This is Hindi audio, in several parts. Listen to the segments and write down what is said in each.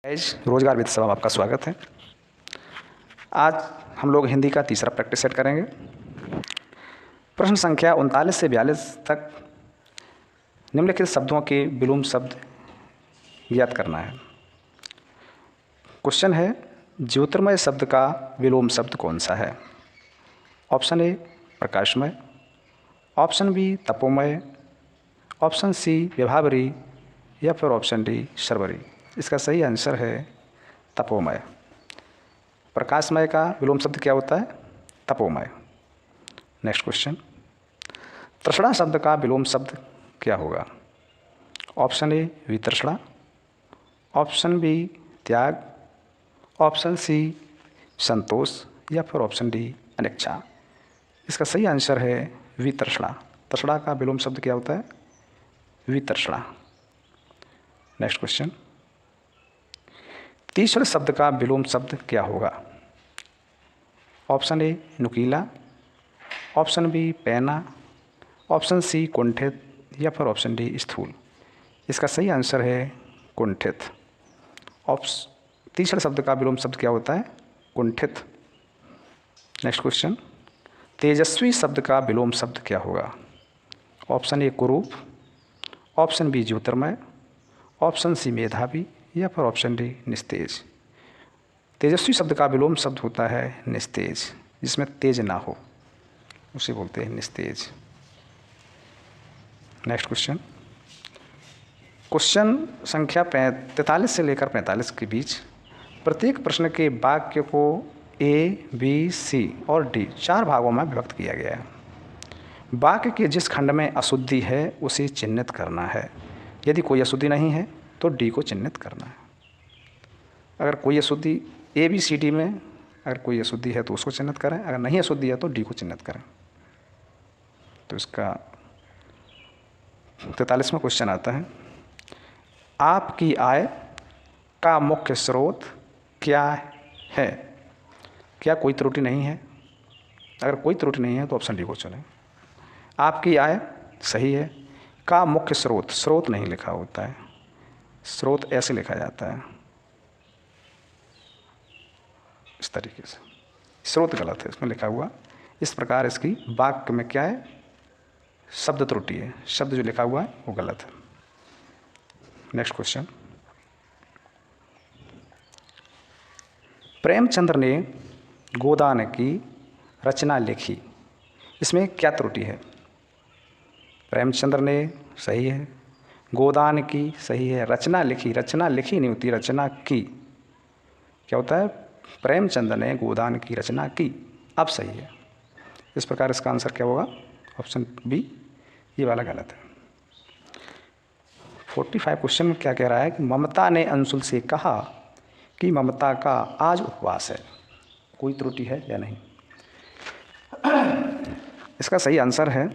रोजगार विद सबा आपका स्वागत है। आज हम लोग हिंदी का तीसरा प्रैक्टिस सेट करेंगे। प्रश्न संख्या 39 से 42 तक निम्नलिखित शब्दों के विलोम शब्द ज्ञात करना है। क्वेश्चन है, ज्योतिर्मय शब्द का विलोम शब्द कौन सा है? ऑप्शन ए प्रकाशमय, ऑप्शन बी तपोमय, ऑप्शन सी विभावरी या फिर ऑप्शन डी शर्वरी। इसका सही आंसर है तपोमय। प्रकाशमय का विलोम शब्द क्या होता है? तपोमय। नेक्स्ट क्वेश्चन, तृष्णा शब्द का विलोम शब्द क्या होगा? ऑप्शन ए वितृष्णा, ऑप्शन बी त्याग, ऑप्शन सी संतोष या फिर ऑप्शन डी अनिच्छा। इसका सही आंसर है वितृष्णा। तृष्णा का विलोम शब्द क्या होता है? वितृष्णा। नेक्स्ट क्वेश्चन, तीसरे शब्द का विलोम शब्द क्या होगा? ऑप्शन ए नुकीला, ऑप्शन बी पैना, ऑप्शन सी कुंठित या फिर ऑप्शन डी स्थूल। इसका सही आंसर है कुंठित। तीसरे शब्द का विलोम शब्द क्या होता है? कुंठित। नेक्स्ट क्वेश्चन, तेजस्वी शब्द का विलोम शब्द क्या होगा? ऑप्शन ए कुरूप, ऑप्शन बी ज्योतिर्मय, ऑप्शन सी मेधावी या फिर ऑप्शन डी निस्तेज। तेजस्वी शब्द का विलोम शब्द होता है निस्तेज, जिसमें तेज ना हो उसे बोलते हैं निस्तेज। नेक्स्ट क्वेश्चन, क्वेश्चन संख्या 43 से लेकर 45 के बीच प्रत्येक प्रश्न के वाक्य को ए, बी, सी और डी 4 भागों में विभक्त किया गया है। वाक्य के जिस खंड में अशुद्धि है उसे चिह्नित करना है। यदि कोई अशुद्धि नहीं है तो डी को चिह्नित करना है। अगर कोई अशुद्धि ए, बी, सी, डी में अगर कोई अशुद्धि है तो उसको चिह्नित करें, अगर नहीं अशुद्धि है तो डी को चिह्नित करें। तो इसका 43वां क्वेश्चन आता है, आपकी आय का मुख्य स्रोत क्या है? क्या कोई त्रुटि नहीं है? अगर कोई त्रुटि नहीं है तो ऑप्शन डी को चुनें। आपकी आय सही है। का मुख्य स्रोत, स्रोत नहीं लिखा होता है, स्रोत ऐसे लिखा जाता है इस तरीके से। स्रोत गलत है, इसमें लिखा हुआ इस प्रकार। इसकी वाक्य में क्या है? शब्द त्रुटि है, शब्द जो लिखा हुआ है वो गलत है। नेक्स्ट क्वेश्चन, प्रेमचंद्र ने गोदान की रचना लिखी, इसमें क्या त्रुटि है? प्रेमचंद्र ने सही है, गोदान की सही है, रचना लिखी, रचना लिखी नहीं होती, रचना की। क्या होता है? प्रेमचंद्र ने गोदान की रचना की, अब सही है। इस प्रकार इसका आंसर क्या होगा? ऑप्शन बी, ये वाला गलत है। 45 क्वेश्चन में क्या कह रहा है कि ममता ने अंशुल से कहा कि ममता का आज उपवास है। कोई त्रुटि है या नहीं? इसका सही आंसर है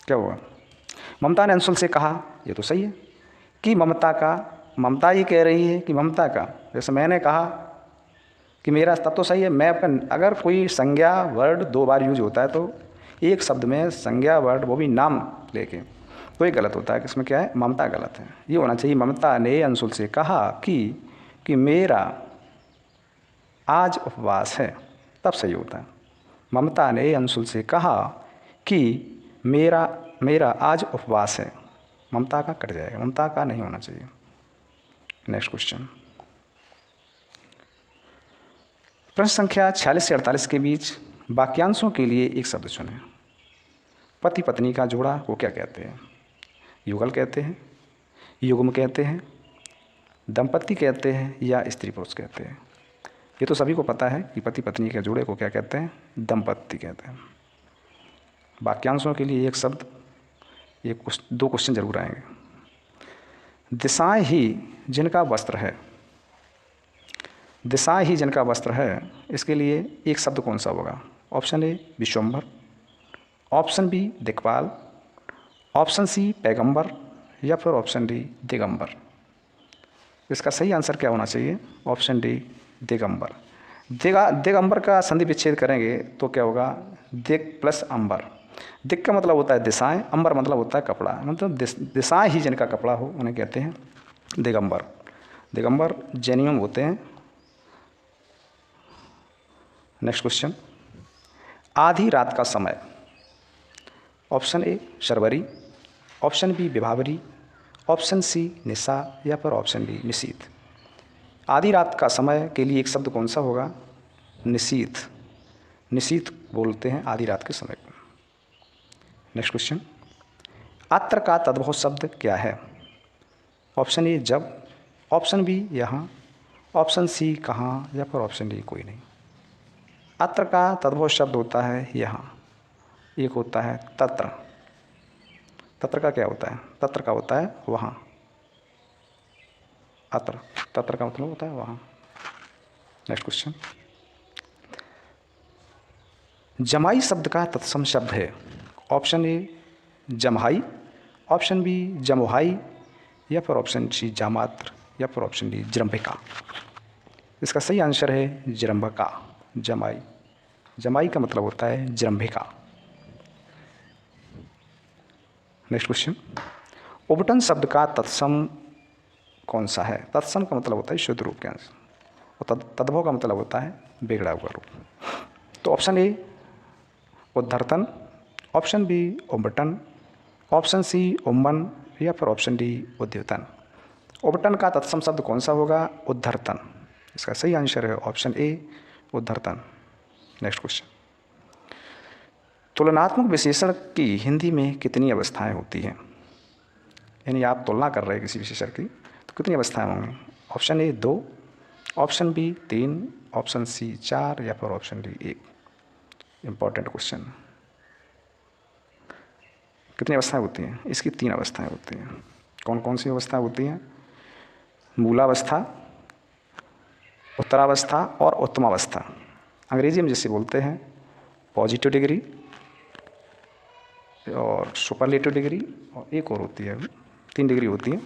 क्या होगा? ममता ने अंशुल से कहा, ये तो सही है कि ममता का, ममता ही कह रही है कि ममता का। जैसे मैंने कहा कि मेरा, तब तो सही है। मैं अपना, अगर कोई संज्ञा वर्ड 2 बार यूज होता है तो एक शब्द में संज्ञा वर्ड वो भी नाम लेके, तो ये गलत होता है। इसमें क्या है? ममता गलत है। ये होना चाहिए ममता ने अंशुल से कहा कि मेरा आज उपवास है, तब सही होता है। ममता ने अंशुल से कहा कि मेरा आज उपवास है, ममता का कट जाएगा, ममता का नहीं होना चाहिए। नेक्स्ट क्वेश्चन, प्रश्न संख्या 46 से 48 के बीच वाक्यांशों के लिए एक शब्द चुनें। पति पत्नी का जोड़ा को क्या कहते हैं? युगल कहते हैं, युग्म कहते हैं, दंपति कहते हैं या स्त्री पुरुष कहते हैं? ये तो सभी को पता है कि पति पत्नी के जोड़े को क्या कहते हैं? दंपति कहते हैं। वाक्यांशों के लिए एक शब्द, ये 2 क्वेश्चन जरूर आएंगे। दिशाएं ही जिनका वस्त्र है, दिशाएं ही जिनका वस्त्र है, इसके लिए एक शब्द कौन सा होगा? ऑप्शन ए विश्वम्भर, ऑप्शन बी दिक्पाल, ऑप्शन सी पैगंबर या फिर ऑप्शन डी दिगंबर। इसका सही आंसर क्या होना चाहिए? Option D Digambar. दिगंबर का संधि विच्छेद करेंगे तो क्या होगा? दिक प्लस अंबर। दिक का मतलब होता है दिशाएं, अंबर मतलब होता है कपड़ा। मतलब दिशाएं ही जिनका कपड़ा हो उन्हें कहते हैं दिगंबर। दिगंबर जैनियों में होते हैं। नेक्स्ट क्वेश्चन, आधी रात का समय। ऑप्शन ए शर्वरी, ऑप्शन बी विभावरी, ऑप्शन सी निशा या फिर ऑप्शन डी निशीथ। आधी रात का समय के लिए एक शब्द कौन सा होगा? निशीथ। निशीथ बोलते हैं आधी रात के समय को। नेक्स्ट क्वेश्चन, अत्र का तद्भव शब्द क्या है? ऑप्शन ए जब, ऑप्शन बी यहाँ, ऑप्शन सी कहाँ या फिर ऑप्शन डी कोई नहीं। अत्र का तद्भव शब्द होता है यहाँ, एक होता है तत्र। तत्र का क्या होता है? तत्र का होता है वहाँ। अत्र, तत्र का मतलब होता है वहाँ। नेक्स्ट क्वेश्चन, जमाई शब्द का तत्सम शब्द है। ऑप्शन ए जमहाई, ऑप्शन बी जमोहाई या फिर ऑप्शन सी जामात्र या फिर ऑप्शन डी जृंभिका। इसका सही आंसर है जृंभिका। जमाई, जमाई का मतलब होता है जृंभिका। नेक्स्ट क्वेश्चन, उबटन शब्द का तत्सम कौन सा है? तत्सम का मतलब होता है शुद्ध रूप के अंश, और तद्भव का मतलब होता है बिगड़ा हुआ रूप। तो ऑप्शन ए उद्धर्तन, ऑप्शन बी उबटन, ऑप्शन सी उम्मन या फिर ऑप्शन डी उद्योतन। उबटन का तत्सम शब्द कौन सा होगा? उद्धर्तन। इसका सही आंसर है ऑप्शन ए उद्धर्तन। नेक्स्ट क्वेश्चन, तुलनात्मक विशेषण की हिंदी में कितनी अवस्थाएं होती हैं? यानी आप तुलना कर रहे हैं किसी विशेषण की, तो कितनी अवस्थाएं होंगी? Option A 2, option B 3, option C 4 या फिर ऑप्शन डी 1। Important question. कितनी अवस्थाएं होती हैं? इसकी 3 अवस्थाएं होती हैं। कौन कौन सी अवस्थाएं होती हैं? मूलावस्था, उत्तरावस्था और उत्तमावस्था। अंग्रेजी में जिसे बोलते हैं पॉजिटिव डिग्री और सुपरलेटिव डिग्री, और एक और होती है, 3 डिग्री होती है।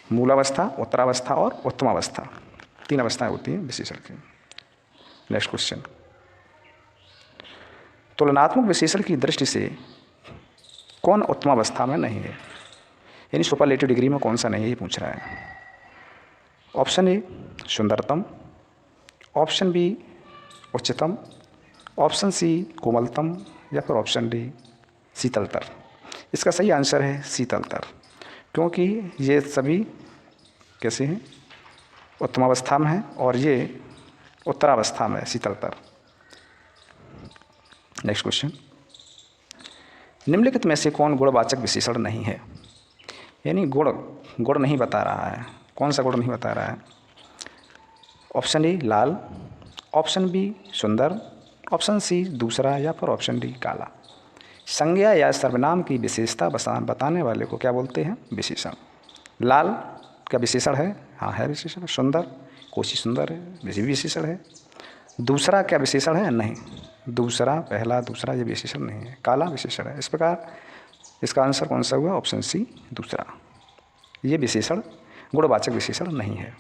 मूलावस्था, उत्तरावस्था और उत्तमावस्था, 3 अवस्थाएं होती हैं विशेषण की। नेक्स्ट क्वेश्चन, तुलनात्मक विशेषण की दृष्टि से कौन उत्तमावस्था में नहीं है? यानी सुपरलेटिव डिग्री में कौन सा नहीं है, ये पूछ रहा है। ऑप्शन ए सुंदरतम, ऑप्शन बी उच्चतम, ऑप्शन सी कोमलतम या फिर ऑप्शन डी शीतलतर। इसका सही आंसर है शीतलतर, क्योंकि ये सभी कैसे हैं? उत्तमावस्था में हैं और ये उत्तरावस्था में शीतलतर। नेक्स्ट क्वेश्चन, निम्नलिखित में से कौन गुणवाचक विशेषण नहीं है? यानी गुण नहीं बता रहा है। कौन सा गुण नहीं बता रहा है? ऑप्शन ए लाल, ऑप्शन बी सुंदर, ऑप्शन सी दूसरा या फिर ऑप्शन डी काला। संज्ञा या सर्वनाम की विशेषता बताने वाले को क्या बोलते हैं? विशेषण। लाल क्या विशेषण है? हाँ है विशेषण। सुंदर, कोशी सुंदर है, ये भी विशेषण है। दूसरा क्या विशेषण है? नहीं, दूसरा, पहला, दूसरा ये विशेषण नहीं है। काला विशेषण है। इस प्रकार इसका आंसर कौन सा हुआ? ऑप्शन सी दूसरा। ये विशेषण गुणवाचक विशेषण नहीं है।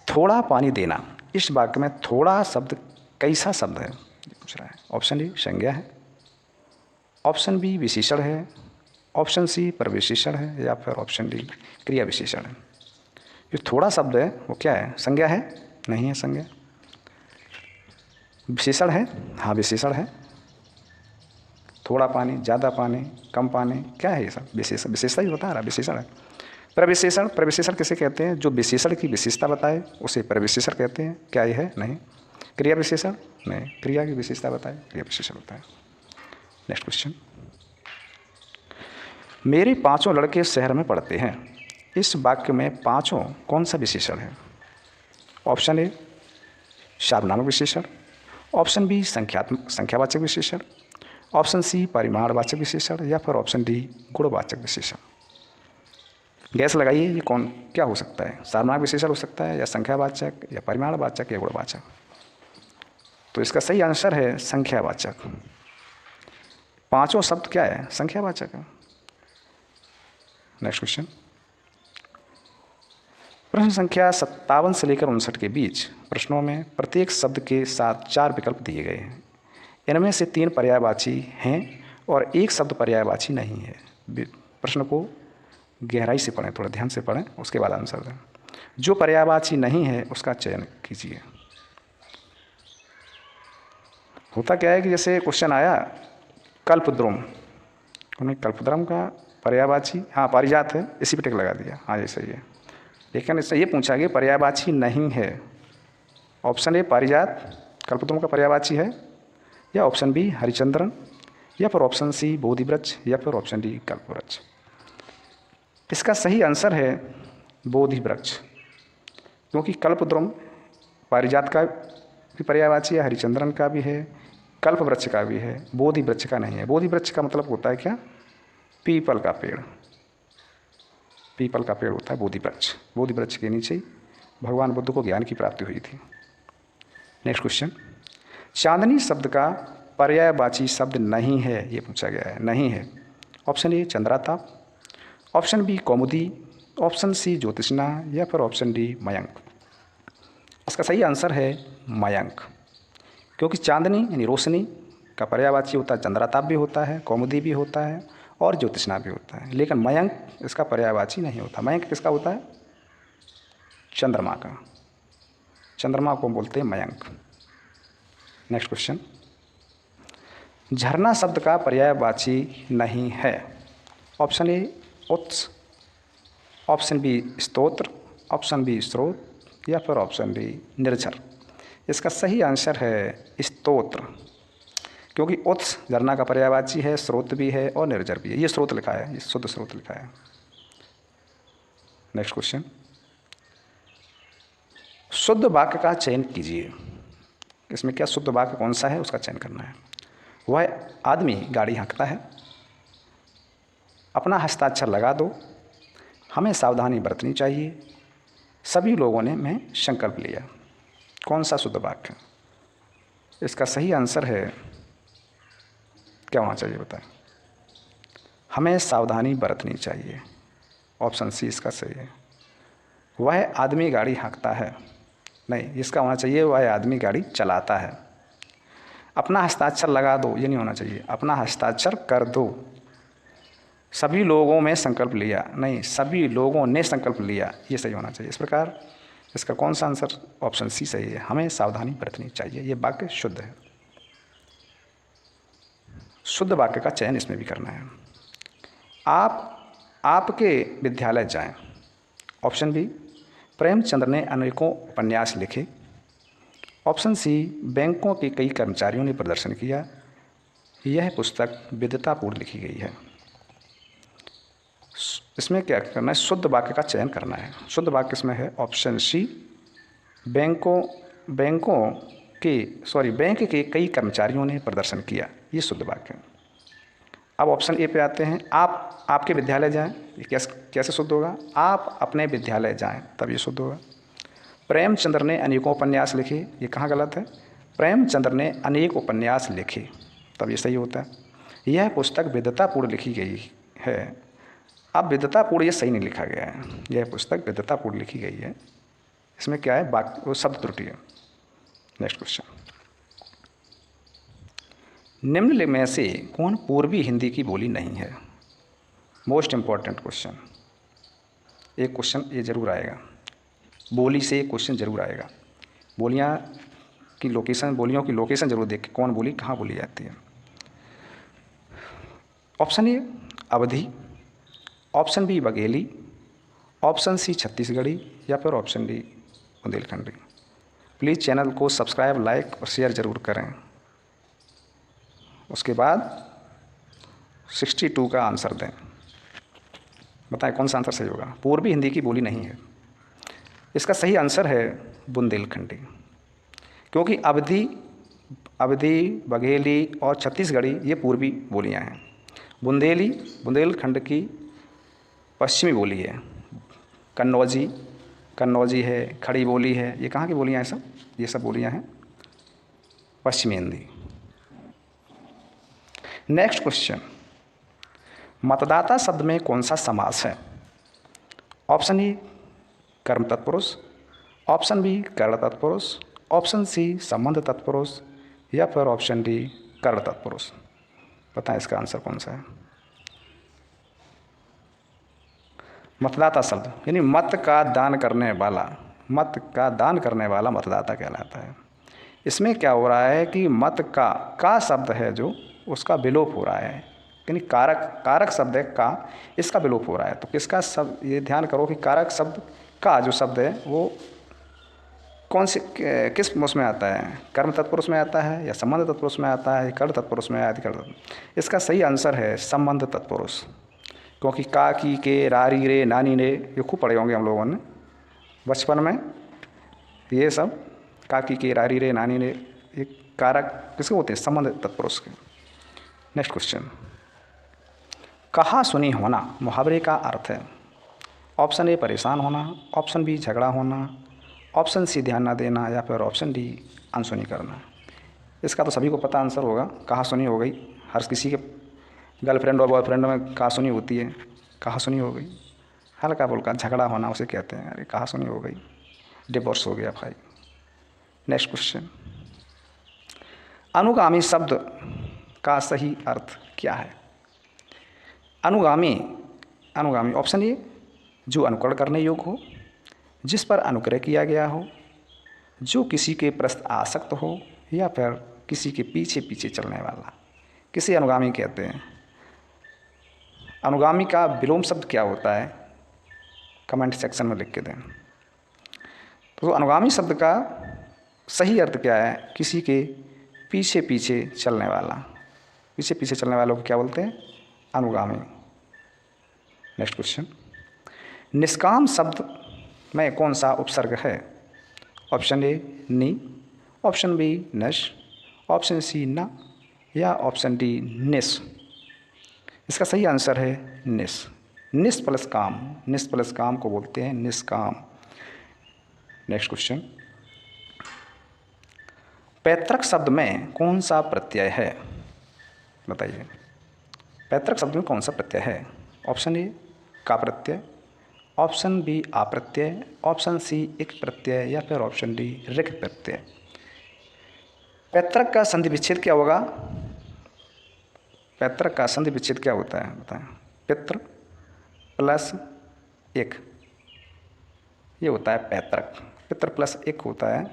थोड़ा पानी देना, इस वाक्य में थोड़ा शब्द कैसा शब्द है ये पूछ रहा है। ऑप्शन ए संज्ञा है, ऑप्शन बी विशेषण है, ऑप्शन सी प्रविशेषण है या फिर ऑप्शन डी क्रिया विशेषण है। जो थोड़ा शब्द है वो क्या है? संज्ञा है? नहीं है संज्ञा। विशेषण है? हाँ विशेषण है। थोड़ा पानी, ज़्यादा पानी, कम पानी, क्या है ये सब? विशेषता ही बता रहा, विशेषण है। प्रविशेषण, प्रविशेषण किसे कहते हैं? जो विशेषण की विशेषता बताए उसे प्रविशेषण कहते हैं। क्या ये है? नहीं। क्रिया विशेषण? नहीं, क्रिया की विशेषता बताए क्रिया विशेषण होता है। नेक्स्ट क्वेश्चन, मेरे 5 लड़के शहर में पढ़ते हैं। इस वाक्य में 5 कौन सा विशेषण है? ऑप्शन ए सार्वनामिक विशेषण, ऑप्शन बी संख्यावाचक विशेषण, ऑप्शन सी परिमाणवाचक विशेषण या फिर ऑप्शन डी गुणवाचक विशेषण। गैस लगाइए, ये कौन क्या हो सकता है? सार्वनामिक विशेषण हो सकता है, या संख्यावाचक, या परिमाणवाचक, या गुणवाचक। तो इसका सही आंसर है संख्यावाचक। 5 शब्द क्या है? संख्यावाचक है। नेक्स्ट क्वेश्चन, प्रश्न संख्या 57 से लेकर 59 के बीच प्रश्नों में प्रत्येक शब्द के साथ 4 विकल्प दिए गए हैं। इनमें से 3 पर्यायवाची हैं और 1 शब्द पर्यायवाची नहीं है। प्रश्न को गहराई से पढ़ें, थोड़ा ध्यान से पढ़ें, उसके बाद आंसर दें। जो पर्यायवाची नहीं है उसका चयन कीजिए। होता क्या है कि जैसे क्वेश्चन आया कल्पद्रुम, उन्हें कल्पद्रुम का पर्यायवाची, हाँ पारिजात है, इसी पे टिक लगा दिया, हाँ ये सही है। लेकिन इससे ये पूछा कि पर्यायवाची नहीं है। ऑप्शन ए पारिजात कल्पद्रुम का पर्यायवाची है, या ऑप्शन बी हरिचंद्रन, या फिर ऑप्शन सी बोधिवृक्ष, या फिर ऑप्शन डी कल्पवृक्ष। इसका सही आंसर है बोधिवृक्ष, क्योंकि कल्पद्रुम पारिजात का भी पर्यायवाची है, हरिचंद्रन का भी है, कल्पवृक्ष का भी है, बोधिवृक्ष का नहीं है। बोधिवृक्ष का मतलब होता है क्या? पीपल का पेड़, पीपल का पेड़ होता है बोधिवृक्ष। बोधिवृक्ष के नीचे ही भगवान बुद्ध को ज्ञान की प्राप्ति हुई थी। नेक्स्ट क्वेश्चन, चांदनी शब्द का पर्यायवाची शब्द नहीं है, ये पूछा गया है, नहीं है। ऑप्शन ए चंद्राताप, ऑप्शन बी कौमुदी, ऑप्शन सी ज्योतिष्ना, या फिर ऑप्शन डी मयंक। इसका सही आंसर है मयंक, क्योंकि चांदनी यानी रोशनी का पर्यायवाची होता है चंद्राताप भी होता है, कौमुदी भी होता है और ज्योतिष्ना भी होता है, लेकिन मयंक इसका पर्यायवाची नहीं होता। मयंक किसका होता है? चंद्रमा का, चंद्रमा को बोलते हैं मयंक। नेक्स्ट क्वेश्चन, झरना शब्द का पर्यायवाची नहीं है। ऑप्शन ए उत्स, ऑप्शन बी स्तोत्र, ऑप्शन बी स्रोत, या फिर ऑप्शन डी निर्झर। इसका सही आंसर है स्तोत्र, क्योंकि उत्स झरना का पर्यायवाची है, स्रोत भी है और निर्झर भी है। ये स्रोत लिखा है, ये शुद्ध स्रोत लिखा है। नेक्स्ट क्वेश्चन, शुद्ध वाक्य का चयन कीजिए। इसमें क्या शुद्ध वाक्य कौन सा है उसका चयन करना है। वह आदमी गाड़ी हाँकता है, अपना हस्ताक्षर लगा दो, हमें सावधानी बरतनी चाहिए, सभी लोगों ने मैं संकल्प लिया। कौन सा शुद्ध वाक्य? इसका सही आंसर है, क्या होना चाहिए बताएं? हमें सावधानी बरतनी चाहिए। ऑप्शन सी इसका सही है। वह आदमी गाड़ी हाँकता है, नहीं, इसका होना चाहिए वह आदमी गाड़ी चलाता है। अपना हस्ताक्षर लगा दो, ये नहीं होना चाहिए, अपना हस्ताक्षर कर दो। सभी लोगों में संकल्प लिया, नहीं, सभी लोगों ने संकल्प लिया, ये सही होना चाहिए। इस प्रकार इसका कौन सा आंसर? ऑप्शन सी सही है, हमें सावधानी बरतनी चाहिए। ये वाक्य शुद्ध है। शुद्ध वाक्य का चयन इसमें भी करना है। आपके विद्यालय जाएं। ऑप्शन बी प्रेमचंद्र ने अनेकों उपन्यास लिखे। ऑप्शन सी बैंकों के कई कर्मचारियों ने प्रदर्शन किया। यह पुस्तक विद्वतापूर्ण लिखी गई है। इसमें क्या करना है? शुद्ध वाक्य का चयन करना है। शुद्ध वाक्य इसमें है ऑप्शन सी बैंक के कई कर्मचारियों ने प्रदर्शन किया, ये शुद्ध वाक्य है। अब ऑप्शन ए पे आते हैं, आपके विद्यालय जाएं। ये कैसे शुद्ध होगा? आप अपने विद्यालय जाएं, तब ये शुद्ध होगा। प्रेमचंद्र ने अनेकों उपन्यास लिखे, ये कहाँ गलत है? प्रेमचंद्र ने अनेक उपन्यास लिखे, तब ये सही होता है। यह पुस्तक विद्वतापूर्ण लिखी गई है। अब विद्वतापूर्ण ये सही नहीं लिखा गया है, यह पुस्तक विद्वतापूर्ण लिखी गई है, इसमें क्या है? वो शब्द त्रुटि है। नेक्स्ट क्वेश्चन, निम्न में से कौन पूर्वी हिंदी की बोली नहीं है? Most important question. एक क्वेश्चन ये जरूर आएगा, बोली से एक क्वेश्चन जरूर आएगा। बोलियों की लोकेशन जरूर देख के कौन बोली कहाँ बोली जाती है। Option A Awadhi, option B Bagheli, option C Chhattisgarhi, या फिर option D Bundelkhandi. Please channel को सब्सक्राइब, लाइक और शेयर ज़रूर करें। उसके बाद 62 का आंसर दें। बताएं कौन सा आंसर सही होगा। पूर्वी हिंदी की बोली नहीं है, इसका सही आंसर है बुंदेलखंडी, क्योंकि अवधी, बघेली और छत्तीसगढ़ी ये पूर्वी बोलियां हैं। बुंदेलखंड की पश्चिमी बोली है। कन्नौजी है, खड़ी बोली है, ये कहाँ की बोलियां हैं? ये सब बोलियां हैं पश्चिमी हिंदी। नेक्स्ट क्वेश्चन, मतदाता शब्द में कौन सा समास है? ऑप्शन ए कर्म तत्पुरुष, ऑप्शन बी कर्ण तत्पुरुष, ऑप्शन सी संबंध तत्पुरुष, या फिर ऑप्शन डी कर्ण तत्पुरुष। बताएं इसका आंसर कौन सा है। मतदाता शब्द यानी मत का दान करने वाला, मत का दान करने वाला मतदाता कहलाता है। इसमें क्या हो रहा है कि मत का शब्द है जो उसका विलोप हो रहा है, यानी कारक शब्द है का, इसका विलोप हो रहा है। तो किसका शब्द, ये ध्यान करो कि कारक शब्द का जो शब्द है वो कौन से किस उसमें आता है, कर्म तत्पुरुष में आता है या संबंध तत्पुरुष में आता है, कर तत्पुरुष में आदि कर। इसका सही आंसर है संबंध तत्पुरुष, क्योंकि का, की, के, रारी, रे, नानी, रे ये खूब पढ़े होंगे हम लोगों ने बचपन में। ये सब का, की, के, रारी, रे, नानी, रे ये कारक किसके होते हैं, संबंध तत्पुरुष के। नेक्स्ट क्वेश्चन, कहा सुनी होना मुहावरे का अर्थ है। ऑप्शन ए परेशान होना, ऑप्शन बी झगड़ा होना, ऑप्शन सी ध्यान ना देना, या फिर ऑप्शन डी अनसुनी करना। इसका तो सभी को पता आंसर होगा, कहा सुनी हो गई। हर किसी के गर्लफ्रेंड और बॉयफ्रेंड में कहा सुनी होती है, कहा सुनी हो गई। हल्का फुल्का झगड़ा होना उसे कहते हैं, अरे कहा सुनी हो गई, डिवोर्स हो गया भाई। नेक्स्ट क्वेश्चन, अनुगामी शब्द का सही अर्थ क्या है। अनुगामी, अनुगामी ऑप्शन ए जो अनुकरण करने योग्य हो, जिस पर अनुग्रह किया गया हो, जो किसी के प्रति आसक्त हो, या फिर किसी के पीछे पीछे चलने वाला, किसे अनुगामी कहते हैं। अनुगामी का विलोम शब्द क्या होता है, कमेंट सेक्शन में लिख के दें। तो अनुगामी शब्द का सही अर्थ क्या है, किसी के पीछे पीछे चलने वाला। पीछे पीछे चलने वालों को क्या बोलते हैं, अनुगामी। नेक्स्ट क्वेश्चन, निष्काम शब्द में कौन सा उपसर्ग है। ऑप्शन ए नी, ऑप्शन बी नश, ऑप्शन सी न, या ऑप्शन डी निस। इसका सही आंसर है निस। निस प्लस काम, निस प्लस काम को बोलते हैं निष्काम। नेक्स्ट क्वेश्चन, पैतृक शब्द में कौन सा प्रत्यय है, बताइए। पैतृक शब्द में कौन सा प्रत्यय है। ऑप्शन ए का प्रत्यय, ऑप्शन बी आ प्रत्यय, ऑप्शन सी इक प्रत्यय, या फिर ऑप्शन डी ऋक प्रत्यय। पैतृक का संधि विच्छेद क्या होगा। पैतृक का संधि विच्छेद क्या होता है बताएं। पितृ प्लस एक, ये होता है पैतृक। पितृ प्लस एक होता है,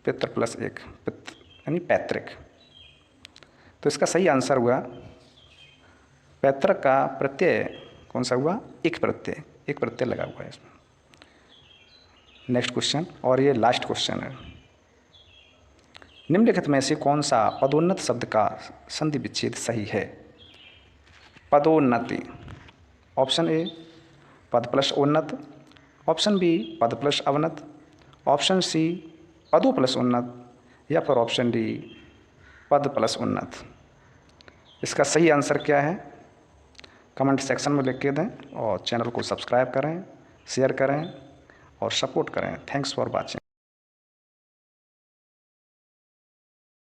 पितृ प्लस एक, पितृ यानी पैतृक। तो इसका सही आंसर हुआ पैतृक का प्रत्यय कौन सा हुआ, एक प्रत्यय, एक प्रत्यय लगा हुआ है इसमें। नेक्स्ट क्वेश्चन, और ये लास्ट क्वेश्चन है, निम्नलिखित में से कौन सा पदोन्नत शब्द का संधि विच्छेद सही है। पदोन्नति, ऑप्शन ए पद प्लस उन्नत, ऑप्शन बी पद प्लस अवनत, ऑप्शन सी पदो प्लस उन्नत, या फिर ऑप्शन डी पद प्लस उन्नत। इसका सही आंसर क्या है, कमेंट सेक्शन में लिख के दें, और चैनल को सब्सक्राइब करें, शेयर करें और सपोर्ट करें। Thanks for watching.